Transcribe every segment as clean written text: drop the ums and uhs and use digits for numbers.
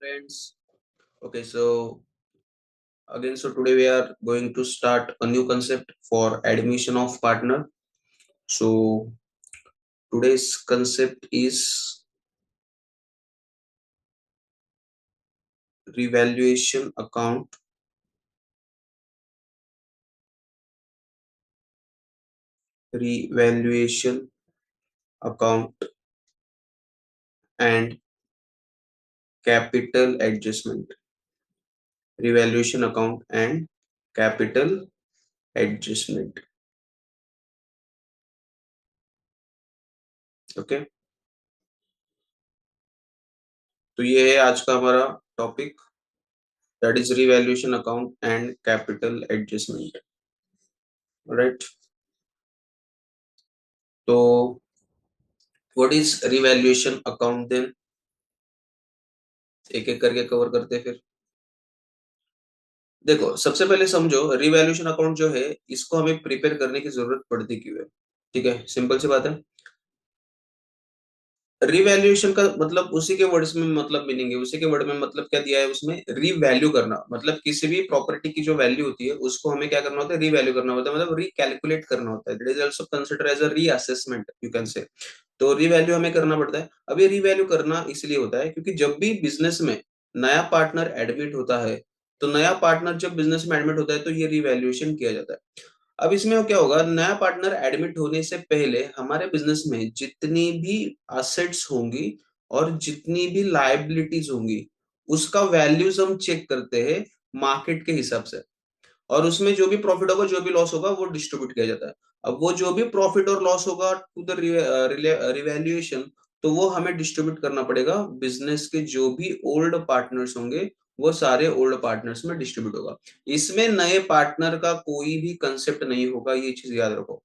Friends. Okay, so so today we are going to start a new concept for admission of partner. So today's concept is revaluation account, revaluation account and capital adjustment. Revaluation account and capital adjustment. Okay, तो ये है आज का हमारा topic, that is revaluation account and capital adjustment. Right. तो what is revaluation account then? एक एक करके कवर करते हैं फिर. देखो, सबसे पहले समझो रिवैल्यूएशन अकाउंट जो है इसको हमें प्रिपेयर करने की जरूरत पड़ती क्यों है. ठीक है, सिंपल सी बात है. रिवैल्यूएशन का मतलब उसी के वर्ड्स में मतलब मीनिंग है, उसी के वर्ड में मतलब क्या दिया है उसमें, रीवैल्यू करना. मतलब किसी भी प्रॉपर्टी की जो वैल्यू होती है उसको हमें क्या करना होता है, रीवैल्यू करना होता है, मतलब रिकैलकुलेट करना होता है. That is also consider as a reassessment, you can say. तो रीवैल्यू हमें करना पड़ता है. अब ये रीवैल्यू करना इसलिए होता है क्योंकि जब भी बिजनेस में नया पार्टनर एडमिट होता है, तो नया पार्टनर जब बिजनेस में एडमिट होता है तो ये रिवैल्यूएशन किया जाता है. अब इसमें क्या होगा, नया पार्टनर एडमिट होने से पहले हमारे बिजनेस में जितनी भी असेट्स होंगी और जितनी भी लायबिलिटीज होंगी उसका वैल्यूज हम चेक करते हैं मार्केट के हिसाब से. और उसमें जो भी प्रॉफिट होगा, जो भी लॉस होगा, वो डिस्ट्रीब्यूट किया जाता है. अब वो जो भी प्रॉफिट और लॉस होगा टू द रिवैल्यूएशन, तो वो हमें डिस्ट्रीब्यूट करना पड़ेगा. बिजनेस के जो भी ओल्ड पार्टनर्स होंगे वो सारे ओल्ड पार्टनर्स में डिस्ट्रीब्यूट होगा. इसमें नए पार्टनर का कोई भी कंसेप्ट नहीं होगा, ये चीज याद रखो.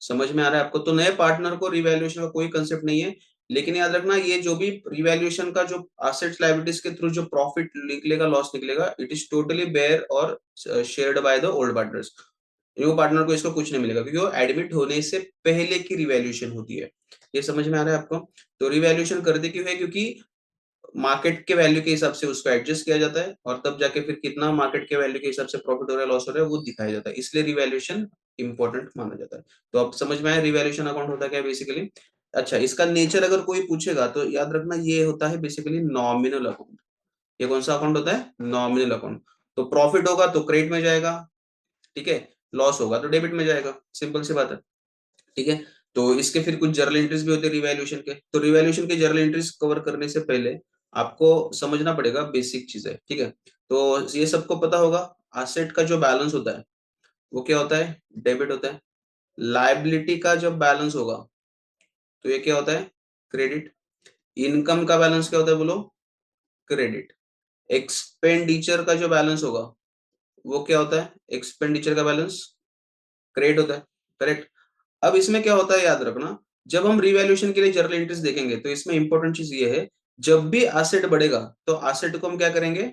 समझ में आ रहा है आपको? तो नए पार्टनर को रिवैल्यूएशन का कोई कंसेप्ट नहीं है. लेकिन याद रखना, ये जो भी रिवैल्यूएशन का जो एसेट्स लायबिलिटीज के थ्रू जो प्रॉफिट निकलेगा, लॉस निकलेगा, इट इज टोटली बेयर और shared by the old partners. New partner को इसको कुछ नहीं मिलेगा क्योंकि वो एडमिट होने से पहले की रिवैल्यूएशन होती है. ये समझ में आ रहा है आपको? तो रिवैल्यूएशन करते क्यों है, क्योंकि मार्केट के वैल्यू के हिसाब से उसको एडजस्ट किया जाता है और तब जाके फिर कितना मार्केट के वैल्यू के हिसाब से प्रॉफिट हो रहा है, लॉस हो रहा है, वो दिखाया जाता है. इसलिए रिवैल्यूएशन इंपॉर्टेंट माना जाता है. तो अब समझ में आया रिवैल्यूएशन अकाउंट होता क्या है बेसिकली. अच्छा, इसका नेचर अगर कोई पूछेगा तो याद रखना ये होता है बेसिकली नॉमिनल अकाउंट. ये कौन सा अकाउंट होता है? Nominal account. तो प्रॉफिट होगा तो क्रेडिट में जाएगा, ठीक है. लॉस होगा तो डेबिट में जाएगा, सिंपल सी बात है. ठीक है. तो इसके फिर कुछ जर्नल एंट्रीज भी होते हैं रिवैल्यूएशन के. तो रिवैल्यूएशन के जर्नल एंट्रीज कवर करने से पहले आपको समझना पड़ेगा बेसिक चीज है. ठीक है. तो ये सबको पता होगा, एसेट का जो बैलेंस होता है वो क्या होता है? डेबिट होता है. लायबिलिटी का जब बैलेंस होगा तो ये क्या होता है? क्रेडिट. इनकम का बैलेंस क्या होता है बोलो? क्रेडिट. एक्सपेंडिचर का जो बैलेंस होगा वो क्या होता है? एक्सपेंडिचर का बैलेंस क्रेडिट होता है. करेक्ट. अब इसमें क्या होता है याद रखना, जब हम रिवैल्यूएशन के लिए जर्नल एंट्रीज देखेंगे तो इसमें इंपॉर्टेंट चीज ये है, जब भी एसेट बढ़ेगा तो एसेट को हम क्या करेंगे?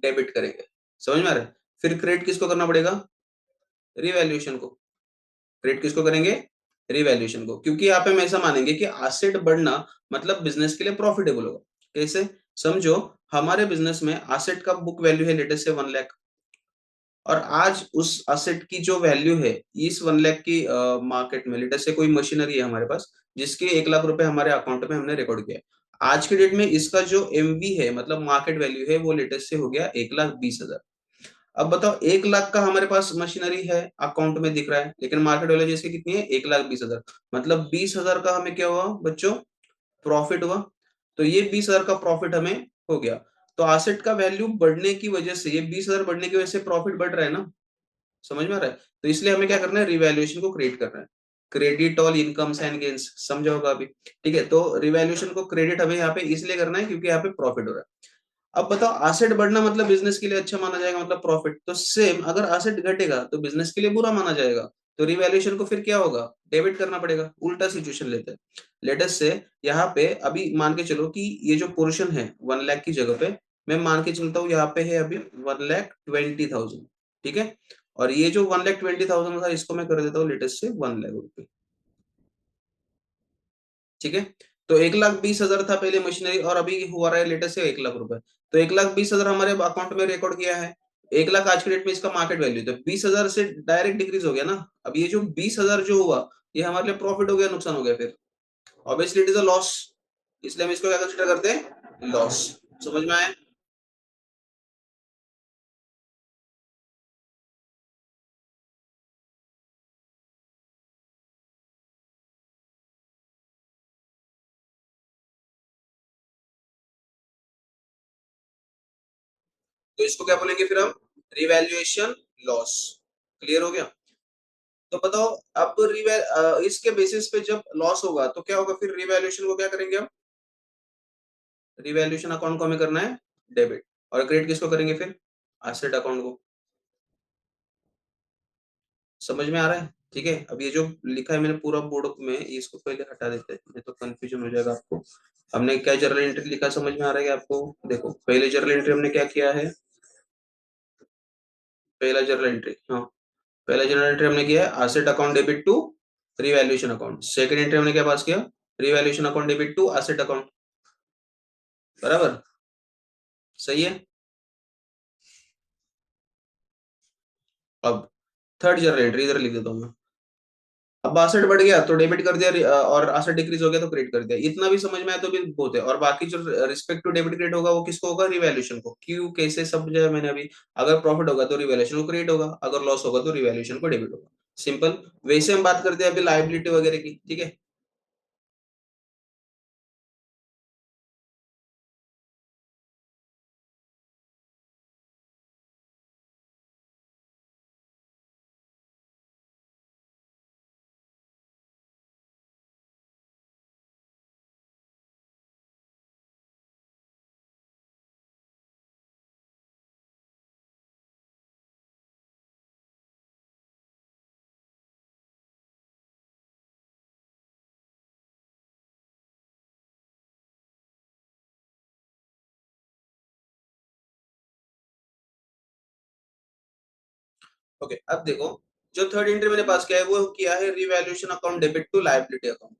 डेबिट करेंगे. समझ में आ रहा है? फिर क्रेडिट किसको करना पड़ेगा? रिवैल्यूएशन को. क्रेडिट किसको करेंगे? रिवैल्यूएशन को. क्योंकि यहाँ पे हम ऐसा मानेंगे कि एसेट बढ़ना मतलब बिजनेस के लिए प्रॉफिटेबल होगा. कैसे? समझो, हमारे बिजनेस में एसेट का बुक वैल्यू है लेटेस्ट से 1 लाख, और आज उस असेट की जो वैल्यू है इस 1 लाख की मार्केट में, लेटेस्ट से कोई मशीनरी है हमारे पास जिसके 1 लाख रुपए हमारे अकाउंट में हमने रिकॉर्ड किया है. आज के डेट में इसका जो एमवी है, मतलब मार्केट वैल्यू है, वो लेटेस्ट से हो गया 1,20,000. अब बताओ, 1 लाख का हमारे पास मशीनरी है, अकाउंट में दिख रहा है, लेकिन मार्केट वैल्यू इसकी कितनी है? 1,20,000. मतलब 20,000 का हमें क्या हुआ बच्चों? प्रॉफिट हुआ. तो ये 20,000 का प्रॉफिट हमें हो गया. तो एसेट का वैल्यू बढ़ने की वजह से, ये 20,000 बढ़ने की वजह से प्रॉफिट बढ़ रहा है ना. समझ में आ रहा है? तो इसलिए हमें क्या करना है? रिवैल्यूएशन को क्रिएट करना है. Credit all incomes and gains, समझा होगा अभी. ठीक है. तो रिवैल्यूएशन को क्रेडिट हमें यहाँ पे इसलिए करना है क्योंकि यहाँ पे प्रॉफिट हो रहा है. अब बताओ, एसेट बढ़ना मतलब बिजनेस के लिए अच्छा माना जाएगा, मतलब प्रॉफिट. तो सेम, अगर एसेट घटेगा तो बिजनेस के लिए बुरा माना जाएगा. तो रिवैल्यूएशन को फिर क्या होगा? डेबिट करना पड़ेगा. उल्टा सिचुएशन लेते हैं. लेटेस्ट से यहाँ पे अभी मान के चलो कि ये जो पोर्शन है 1 लाख की जगह पे, मैं मान के चलता हूँ यहाँ पे है अभी 1,20,000. ठीक है. और ये जो 1,20,000 था इसको मैं कर देता हूँ लेटेस्ट से 1 लाख रुपए. ठीक है. तो 1,20,000 था पहले मशीनरी, और अभी हुआ रहा है लेटेस्ट से 1,00,000 रुपए। तो 1,20,000 हमारे अकाउंट में रिकॉर्ड किया है। 1,00,000 आज के डेट में इसका मार्केट वैल्यू, तो 20,000 से डायरेक्ट डिक्रीज हो गया ना। अब ये जो 20,000 जो हुआ, ये हमारे लिए प्रॉफिट हो गया, नुकसान हो गया फिर? Obviously it is a loss, इसलिए हम इसको क्या कंसिडर करते हैं? लॉस। समझ में आया? तो इसको क्या बोलेंगे फिर हम? Revaluation loss. क्लियर हो गया? तो बताओ, अब इसके बेसिस पे जब लॉस होगा तो क्या होगा फिर? रिवैल्यूएशन को क्या करेंगे हम? रिवैल्यूएशन अकाउंट को हमें करना है डेबिट, और क्रेडिट किसको करेंगे फिर? एसेट अकाउंट को। समझ में आ रहा है? ठीक है, अब ये जो लिखा है मैंने पूरा बोर्ड में, इसको पहले हटा देते हैं, नहीं तो कंफ्यूजन हो जाएगा आपको। हमने क्या जर्नल एंट्री लिखा, समझ में आ रहा है आपको? देखो, पहले जर्नल एंट्री हमने क्या किया है? पहला जर्नल एंट्री, हाँ, पहला जर्नल एंट्री हमने किया है asset account debit to revaluation account. Second entry हमने क्या पास किया? Revaluation account debit to asset account. बराबर? सही है। अब थर्ड जर्नल एंट्री इधर लिख देता हूँ मैं। अब एसेट बढ़ गया तो डेबिट कर दिया, और एसेट डिक्रीज हो गया तो क्रेडिट कर दिया। इतना भी समझ में आया तो भी बहुत है। और बाकी जो रिस्पेक्ट टू डेबिट क्रेडिट होगा वो किसको होगा? रिवैल्यूएशन को। क्यों, कैसे समझाया मैंने अभी? अगर प्रॉफिट होगा तो रिवैल्यूएशन को क्रेडिट होगा, अगर लॉस होगा तो रिवैल्यूएशन को डेबिट होगा। सिंपल। वैसे हम बात करते हैं अभी लायबिलिटी वगैरह की, ठीक है? ओके, अब देखो, जो थर्ड एंट्री मैंने पास किया है वो किया है revaluation account debit to liability account.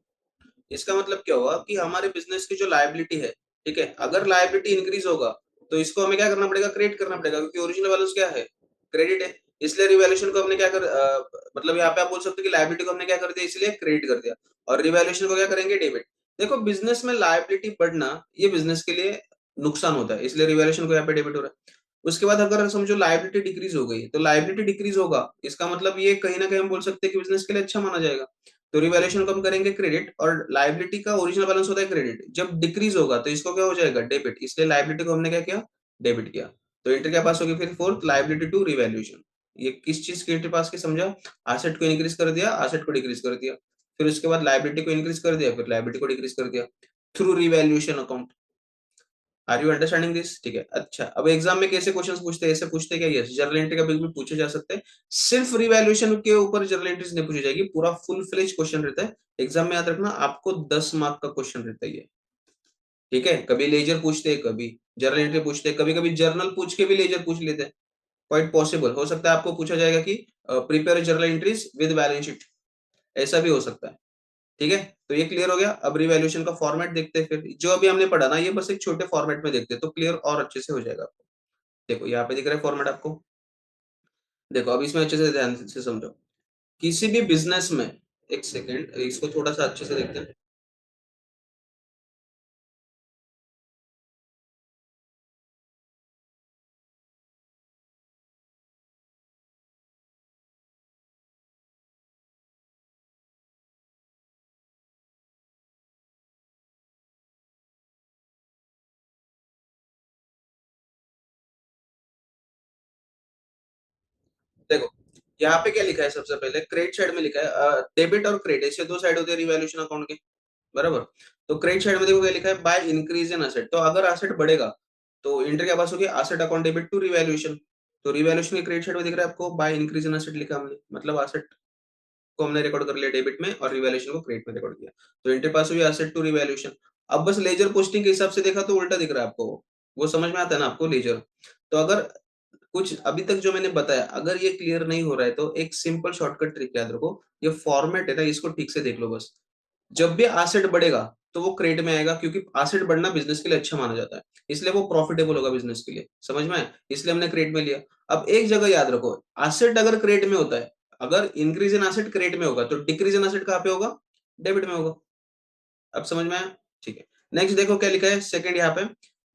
इसका मतलब क्या हुआ कि हमारे बिजनेस की जो लायबिलिटी है, ठीक है, अगर लायबिलिटी इंक्रीज होगा तो इसको हमें क्या करना पड़ेगा? क्रेडिट करना पड़ेगा, क्योंकि ओरिजिनल बैलेंस क्या है? क्रेडिट है। इसलिए रिवैल्यूएशन को हमने क्या कर मतलब यहाँ पे आप बोल सकते हो कि लायबिलिटी को हमने क्या कर दिया, इसलिए क्रेडिट कर दिया, और रिवैल्यूएशन को क्या करेंगे? डेबिट। देखो, बिजनेस में लायबिलिटी बढ़ना ये बिजनेस के लिए नुकसान होता है, इसलिए रिवैल्यूएशन को यहाँ पे डेबिट हो रहा है। उसके बाद अगर समझो लायबिलिटी डिक्रीज हो गई, तो लायबिलिटी डिक्रीज होगा, इसका मतलब ये कहीं ना कहीं हम बोल सकते हैं कि बिजनेस के लिए अच्छा माना जाएगा। तो रिवैल्यूएशन को हम करेंगे क्रेडिट, और लायबिलिटी का ओरिजिनल बैलेंस होता है क्रेडिट, जब डिक्रीज होगा तो इसको क्या हो जाएगा? डेबिट। इसलिए लायबिलिटी को हमने क्या किया? डेबिट किया। तो एंट्री क्या पास होगी फिर? Fourth, liability to revaluation. ये किस चीज की एंट्री पास की, समझा? एसेट को इंक्रीज कर दिया, एसेट को डिक्रीज कर दिया, फिर उसके बाद लायबिलिटी को इंक्रीज कर दिया, फिर लायबिलिटी को डिक्रीज कर दिया, through revaluation account. Are you understanding this? ठीक है, अच्छा, अब एग्जाम में कैसे क्वेश्चंस पूछते हैं? ऐसे पूछते हैं क्या? यस, जर्नल एंट्री का बिल्कुल पूछे जा सकते हैं। सिर्फ रिवैल्यूएशन के ऊपर जर्नल एंट्रीज नहीं पूछी जाएगी, पूरा फुल फ्लेज क्वेश्चन रहता है एग्जाम में। याद रखना, आपको 10 मार्क का क्वेश्चन रहता है ये। ठीक है, कभी लेजर पूछते हैं, कभी जर्नल एंट्री पूछते हैं, कभी कभी जर्नल पूछ के भी लेजर पूछ लेते हैं। क्वाइट पॉसिबल हो सकता है आपको पूछा जाएगा कि prepare journal entries with balance sheet, ऐसा भी हो सकता है। ठीक है, तो ये क्लियर हो गया। अब रिवैल्यूएशन का फॉर्मेट देखते हैं फिर, जो अभी हमने पढ़ा ना ये बस एक छोटे फॉर्मेट में देखते हैं तो क्लियर और अच्छे से हो जाएगा। देखो, यहाँ पे दिख रहा है फॉर्मेट आपको। देखो, अब इसमें अच्छे से ध्यान से समझो। किसी भी बिजनेस में, एक सेकेंड, इसको थोड़ा सा अच्छे से देखते हैं। देखो, यहाँ पे क्या लिखा है? सबसे पहले क्रेडिट साइड में लिखा है डेबिट और क्रेडिट, ऐसे दो साइड होते हैं रिवैल्यूएशन अकाउंट के। बराबर? तो क्रेडिट साइड में देखो क्या लिखा है? By increase in asset. तो अगर एसेट बढ़ेगा तो एंट्री क्या पास होगी? Asset account debit to revaluation. तो रिवैल्यूएशन के क्रेडिट साइड में दिख रहा है आपको बाय इंक्रीज इन एसेट लिखा हमने, मतलब एसेट को हमने रिकॉर्ड कर लिया डेबिट में, और रिवैल्यूएशन को क्रेडिट में रिकॉर्ड किया। तो एंट्री पास हुई एसेट टू रिवैल्यूएशन। अब बस लेजर पोस्टिंग के हिसाब से देखा तो उल्टा दिख रहा है आपको, वो समझ में आता है ना आपको लेजर? तो अगर कुछ अभी तक जो मैंने बताया अगर ये क्लियर नहीं हो रहा है तो एक सिंपल शॉर्टकट ट्रिक याद रखो, ये फॉर्मेट है ना, इसको ठीक से देख लो बस। जब भी एसेट बढ़ेगा तो वो क्रेडिट में आएगा, क्योंकि एसेट बढ़ना बिजनेस के लिए अच्छा माना जाता है, इसलिए वो प्रॉफिटेबल होगा बिजनेस के लिए। समझ में आया? इसलिए हमने क्रेडिट में लिया। अब एक जगह याद रखो, एसेट अगर क्रेडिट में होता है, अगर इंक्रीज इन एसेट क्रेडिट में होगा, तो डिक्रीज इन एसेट कहां पे होगा? डेबिट में होगा। अब समझ में आया? ठीक है। नेक्स्ट देखो क्या लिखा है सेकंड यहाँ पे,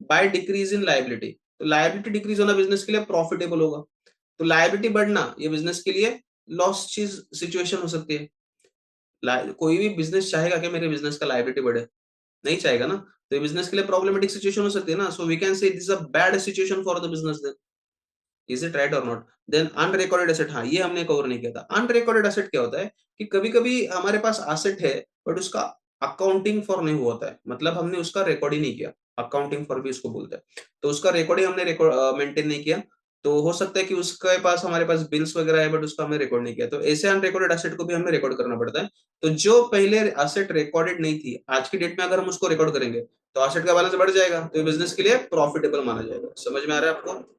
बाय डिक्रीज इन लाइबिलिटी। तो लाइबिलिटी डिक्रीज होना बिजनेस के लिए प्रॉफिटेबल होगा, तो लाइबिलिटी बढ़ना ये बिजनेस के लिए लॉस चीज सिचुएशन हो सकती है। कोई भी बिजनेस चाहेगा कि मेरे बिजनेस का लाइबिलिटी बढ़े? नहीं चाहेगा ना। तो ये बिजनेस के लिए प्रॉब्लमेटिक सिचुएशन हो सकती है ना। So we can say this is a bad situation for the business then. Is it right और नॉट? देन अनरिकॉर्डेड एसेट, हाँ ये हमने कवर नहीं किया था। अनरिकॉर्डेड एसेट क्या होता है कि कभी कभी हमारे पास एसेट है बट उसका अकाउंटिंग फॉर नहीं हुआ होता है, मतलब हमने उसका रिकॉर्ड ही नहीं किया। अकाउंटिंग फॉर भी उसको बोलते हैं। तो उसका रिकॉर्ड ही हमने रिकॉर्ड मेंटेन नहीं किया। तो हो सकता है कि उसके पास हमारे पास बिल्स वगैरह है बट उसका हमने रिकॉर्ड नहीं किया, तो ऐसे अनरिकॉर्डेड एसेट को भी हमें रिकॉर्ड करना पड़ता है। तो जो पहले एसेट रिकॉर्डेड नहीं थी, आज की डेट में अगर हम उसको रिकॉर्ड करेंगे तो एसेट का बैलेंस बढ़ जाएगा, तो बिजनेस के लिए प्रॉफिटेबल माना जाएगा। समझ में आ रहा है आपको?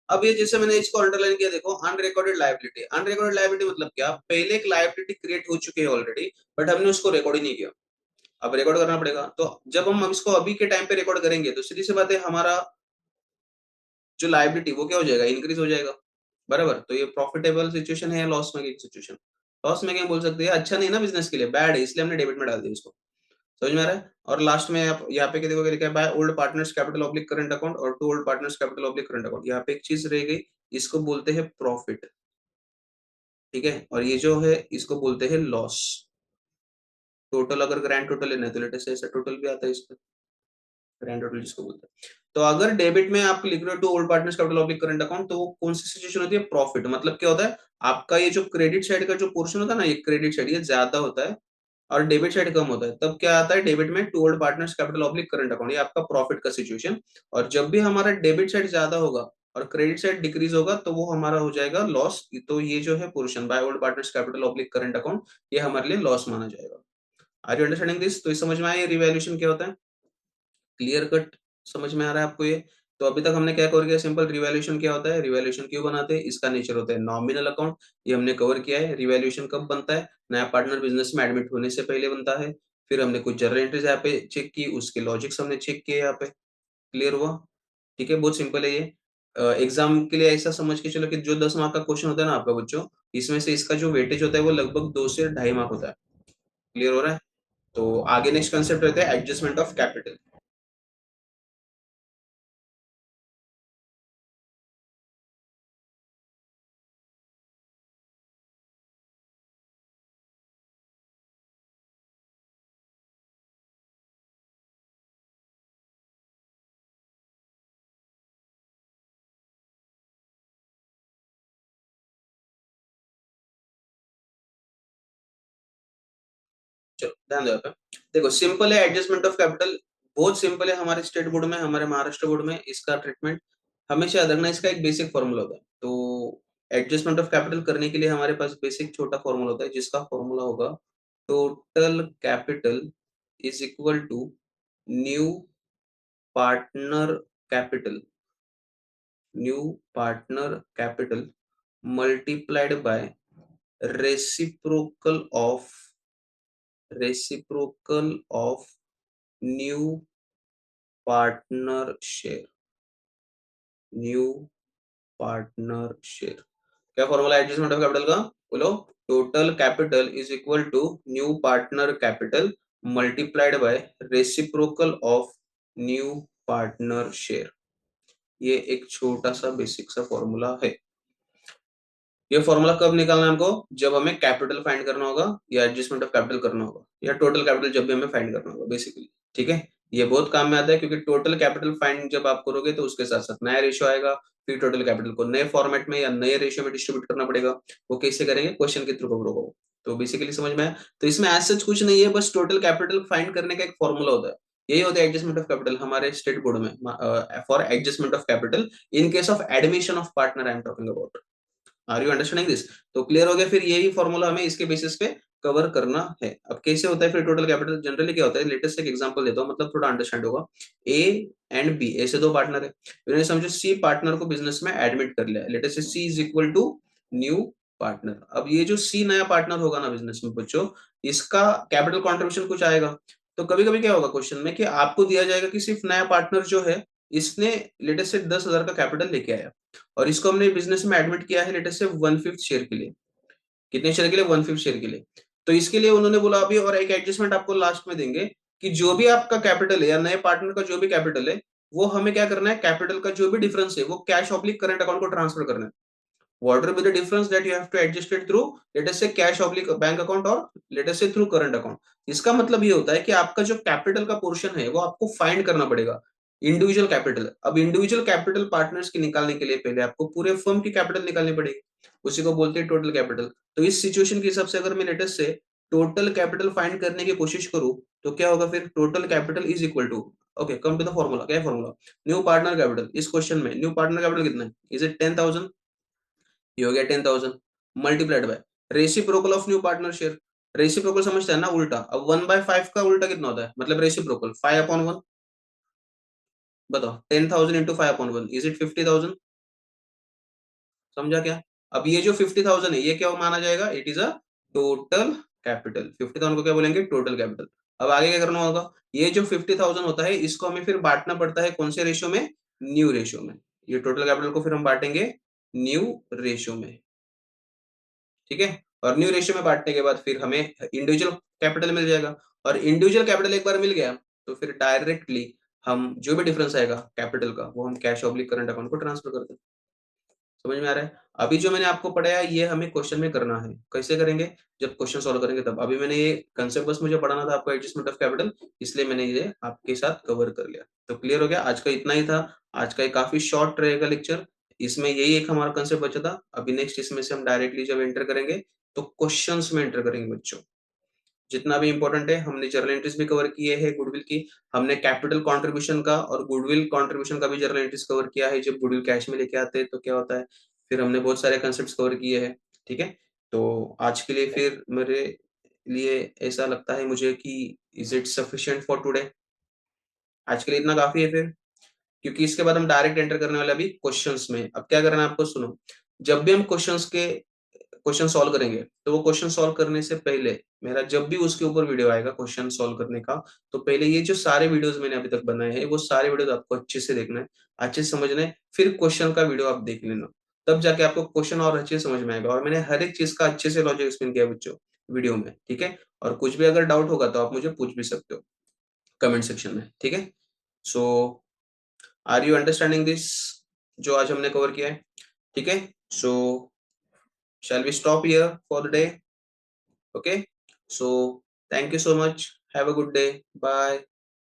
अब ये जैसे मैंने इसको अंडरलाइन किया, देखो अनरिकॉर्डेड लायबिलिटी। अनरिकॉर्डेड लायबिलिटी मतलब क्या? पहले एक लायबिलिटी क्रिएट हो चुकी है ऑलरेडी, बट हमने उसको रिकॉर्ड ही नहीं किया। अब रिकॉर्ड करना पड़ेगा, तो जब हम इसको अभी के टाइम पे रिकॉर्ड करेंगे तो सीधी सी बात है, हमारा जो लायबिलिटी वो क्या हो जाएगा? इंक्रीज हो जाएगा। बराबर? तो ये प्रॉफिटेबल सिचुएशन है या loss making situation? Loss making बोल सकते हैं, अच्छा नहीं ना बिजनेस के लिए, बैड है, इसलिए हमने डेबिट में डाल दिया इसको। समझ में आ रहा है? और लास्ट में आप यहाँ पे क्या देखोगे, लिखा है by old partners capital oblique current account और to old partners capital oblique current account. यहाँ पे एक चीज रह गई, इसको बोलते हैं प्रॉफिट। ठीक है, और ये जो है इसको बोलते हैं लॉस। टोटल अगर ग्रैंड टोटल लेना है तो लेटेस्ट ऐसा टोटल भी आता है इसका, ग्रैंड टोटल जिसको बोलते हैं। तो अगर डेबिट में आप लिख रहे हो to old partners capital oblique current account, तो वो कौन सी सिचुएशन होती है? प्रॉफिट। मतलब क्या होता है, आपका ये जो क्रेडिट साइड का जो पोर्शन होता है ना, ये क्रेडिट साइड ये ज्यादा होता है और डेबिट साइड कम होता है, तब क्या आता है डेबिट में? To old partners capital oblique current account, ये आपका प्रॉफिट का सिचुएशन। और जब भी हमारा डेबिट साइड ज्यादा होगा और क्रेडिट साइड डिक्रीज होगा, तो वो हमारा हो जाएगा लॉस। तो ये जो है portion by old partners capital oblique current account, ये हमारे लिए लॉस माना जाएगा। Are you understanding this? तो इस समझ में आया ये रिवैल्यूएशन क्या होता है? क्लियर कट समझ में आ रहा है आपको ये? तो अभी तक हमने क्या कवर किया? सिंपल रिवैल्यूएशन क्या होता है, रिवैल्यूएशन क्यों बनाते हैं, इसका नेचर होता है नॉमिनल अकाउंट, ये हमने कवर किया है। रिवैल्यूएशन कब बनता है? नया पार्टनर बिजनेस में एडमिट होने से पहले बनता है। फिर हमने कुछ जर्नल एंट्रीज यहाँ पे चेक की, उसके लॉजिक्स हमने चेक किए यहाँ पे। क्लियर हुआ? ठीक है, बहुत सिंपल है ये। एग्जाम के लिए ऐसा समझ के चलो कि जो 10 मार्क का क्वेश्चन होता है ना आपका बच्चों, इसमें से इसका जो वेटेज होता है वो लगभग 2 से 2.5 मार्क होता है। क्लियर हो रहा है? तो आगे नेक्स्ट कंसेप्ट रहता है एडजस्टमेंट ऑफ कैपिटल। चलो ध्यान दो यहाँ पे। देखो सिंपल है एडजस्टमेंट ऑफ कैपिटल, बहुत सिंपल है। हमारे स्टेट बोर्ड में, हमारे महाराष्ट्र बोर्ड में इसका ट्रीटमेंट हमेशा याद रखना, इसका एक बेसिक फॉर्मूला होता है। तो एडजस्टमेंट ऑफ कैपिटल करने के लिए हमारे पास बेसिक छोटा फॉर्मूला होता है, जिसका फॉर्मूला होगा total capital is equal to new partner capital, new partner capital multiplied by reciprocal of, reciprocal of new partner share, new partner share. क्या फॉर्मूला एडजस्टमेंट ऑफ कैपिटल का? बोलो। Total capital is equal to new partner capital multiplied by reciprocal of new partner share. ये एक छोटा सा basic सा formula है। ये फॉर्मूला कब निकालना है हमको? जब हमें कैपिटल फाइंड करना होगा या एडजस्टमेंट ऑफ कैपिटल करना होगा या टोटल कैपिटल जब भी हमें फाइंड करना होगा बेसिकली। ठीक है, ये बहुत काम में आता है, क्योंकि टोटल कैपिटल फाइंड जब आप करोगे तो उसके साथ साथ नया रेशियो आएगा, फिर टोटल कैपिटल को नए फॉर्मेट में या नए रेशियो में डिस्ट्रीब्यूट करना पड़ेगा। वो कैसे करेंगे? क्वेश्चन के थ्रू करोगे। तो बेसिकली समझ में आया? तो इसमें एज सच कुछ नहीं है, बस टोटल कैपिटल फाइंड करने का एक फॉर्मूला होता है। यही होता है एडजस्टमेंट ऑफ कैपिटल हमारे स्टेट बोर्ड में, for adjustment of capital in case of admission of partner I am talking about. Are you understanding this? तो क्लियर हो गया, फिर यही फॉर्मूला हमें इसके बेसिस पे कवर करना है। अब कैसे होता है फिर टोटल कैपिटल? जनरली क्या होता है, लेटेस्ट एक एग्जांपल देता हूँ, मतलब थोड़ा अंडरस्टैंड होगा। ए एंड बी ऐसे दो पार्टनर है, इन्होंने समझो सी पार्टनर को बिजनेस में एडमिट कर लिया, let's say C is equal to new partner. अब ये जो सी नया पार्टनर होगा ना बिजनेस में बच्चों, इसका कैपिटल कॉन्ट्रीब्यूशन कुछ आएगा। तो कभी कभी क्या होगा क्वेश्चन में कि आपको दिया जाएगा कि सिर्फ नया पार्टनर जो है इसने लेटेस्ट से 10,000 का कैपिटल लेके आया, और इसको हमने बिजनेस में एडमिट किया है लेटेस्ट से 1/5 शेयर के लिए। कितने शेयर के लिए? 1/5 शेयर के लिए। तो इसके लिए उन्होंने बोला अभी, और एक एडजस्टमेंट आपको लास्ट में देंगे कि जो भी आपका कैपिटल है या नए पार्टनर का जो भी कैपिटल है, वो हमें क्या करना है, कैपिटल का जो भी डिफरेंस है वो कैश ऑब्लिक करंट अकाउंट को ट्रांसफर करना है। Whatever be the difference that you have to adjust it through, let us say cash oblique bank account, और let us say through current account. इसका मतलब ये होता है कि आपका जो कैपिटल का पोर्शन है वो आपको फाइंड करना पड़ेगा, इंडिविजुअल कैपिटल। अब इंडिविजुअल कैपिटल पार्टनर्स की निकालने के लिए पहले आपको पूरे फर्म की कैपिटल निकालनी पड़ेगी, उसी को बोलते हैं टोटल कैपिटल। तो इस सिचुएशन के हिसाब से अगर मैं लेटेस्ट से टोटल कैपिटल फाइंड करने की कोशिश करूं, तो क्या होगा फिर, total capital is equal to, okay come to the formula. क्या है फॉर्मूला? New partner capital. इस क्वेश्चन में न्यू पार्टनर कैपिटल कितना है? Is it 10,000? ये हो गया 10,000 multiplied by reciprocal of new partner share. Reciprocal समझते हैं ना, उल्टा। अब 1/5 का उल्टा कितना होता है, मतलब रेसिप्रोकल 5/1। बताओ, 10,000 इंटू 5/1 इज इट 50,000? समझा क्या? अब ये जो 50,000 है ये क्या माना जाएगा, it is a total capital. 50,000 को क्या बोलेंगे, टोटल कैपिटल। अब आगे क्या करना होगा, ये जो 50,000 होता है इसको हमें फिर बांटना पड़ता है कौन से रेशियो में, न्यू रेशियो में। ये टोटल कैपिटल को फिर हम बांटेंगे न्यू रेशियो में, ठीक है। और न्यू रेशियो में बांटने के बाद फिर हमें इंडिविजुअल कैपिटल मिल जाएगा, और इंडिविजुअल कैपिटल एक बार मिल गया तो फिर डायरेक्टली हम जो भी डिफरेंस आएगा कैपिटल का वो हम कैश ऑब्लिक करंट अकाउंट को ट्रांसफर कर दें। समझ में आ रहा है? अभी जो मैंने आपको पढ़ाया ये हमें क्वेश्चन में करना है। कैसे करेंगे? जब क्वेश्चन सॉल्व करेंगे तब। अभी मैंने ये कंसेप्ट बस मुझे पढ़ाना था आपको, एडजस्टमेंट ऑफ कैपिटल, इसलिए मैंने ये आपके साथ कवर कर लिया। तो क्लियर हो गया? आज का इतना ही था। आज का काफी शॉर्ट रहेगा लेक्चर, इसमें यही एक हमारा कंसेप्ट बचा था। अभी नेक्स्ट इसमें से हम डायरेक्टली जब एंटर करेंगे तो क्वेश्चन में एंटर करेंगे बच्चों। जितना भी इंपॉर्टेंट है हमने जर्नल एंट्रीज भी कवर किए हैं गुडविल की, हमने कैपिटल कंट्रीब्यूशन का और गुडविल कंट्रीब्यूशन का भी जर्नल एंट्रीज कवर किया है, जब गुडविल कैश में लेके आते हैं तो क्या होता है। फिर हमने बहुत सारे कंसेप्ट कवर किए हैं, ठीक है। तो आज के लिए फिर मेरे लिए ऐसा लगता है मुझे कि is it sufficient for today? आज के लिए इतना काफी है फिर, क्योंकि इसके बाद हम डायरेक्ट एंटर करने वाले अभी क्वेश्चंस में। अब क्या करना है आपको, सुनो। जब भी हम क्वेश्चन सॉल्व करेंगे तो वो क्वेश्चन सॉल्व करने से पहले मेरा जब भी उसके ऊपर वीडियो आएगा क्वेश्चन सॉल्व करने का, तो पहले ये जो सारे वीडियोस मैंने अभी तक बनाए हैं वो सारे वीडियोस आपको अच्छे से देखना है, अच्छे से समझना है, फिर क्वेश्चन का वीडियो आप देख लेना। तब जाके आपको क्वेश्चन और अच्छे से समझ में आएगा, और मैंने हर एक चीज का अच्छे से लॉजिक एक्सप्लेन किया है बच्चों वीडियो में, ठीक है। और कुछ भी अगर डाउट होगा तो आप मुझे पूछ भी सकते हो कमेंट सेक्शन में, ठीक है। सो आर यू अंडरस्टैंडिंग दिस, जो आज हमने कवर किया है? ठीक है। सो shall we stop here for the day? Okay. So thank you so much. Have a good day. Bye.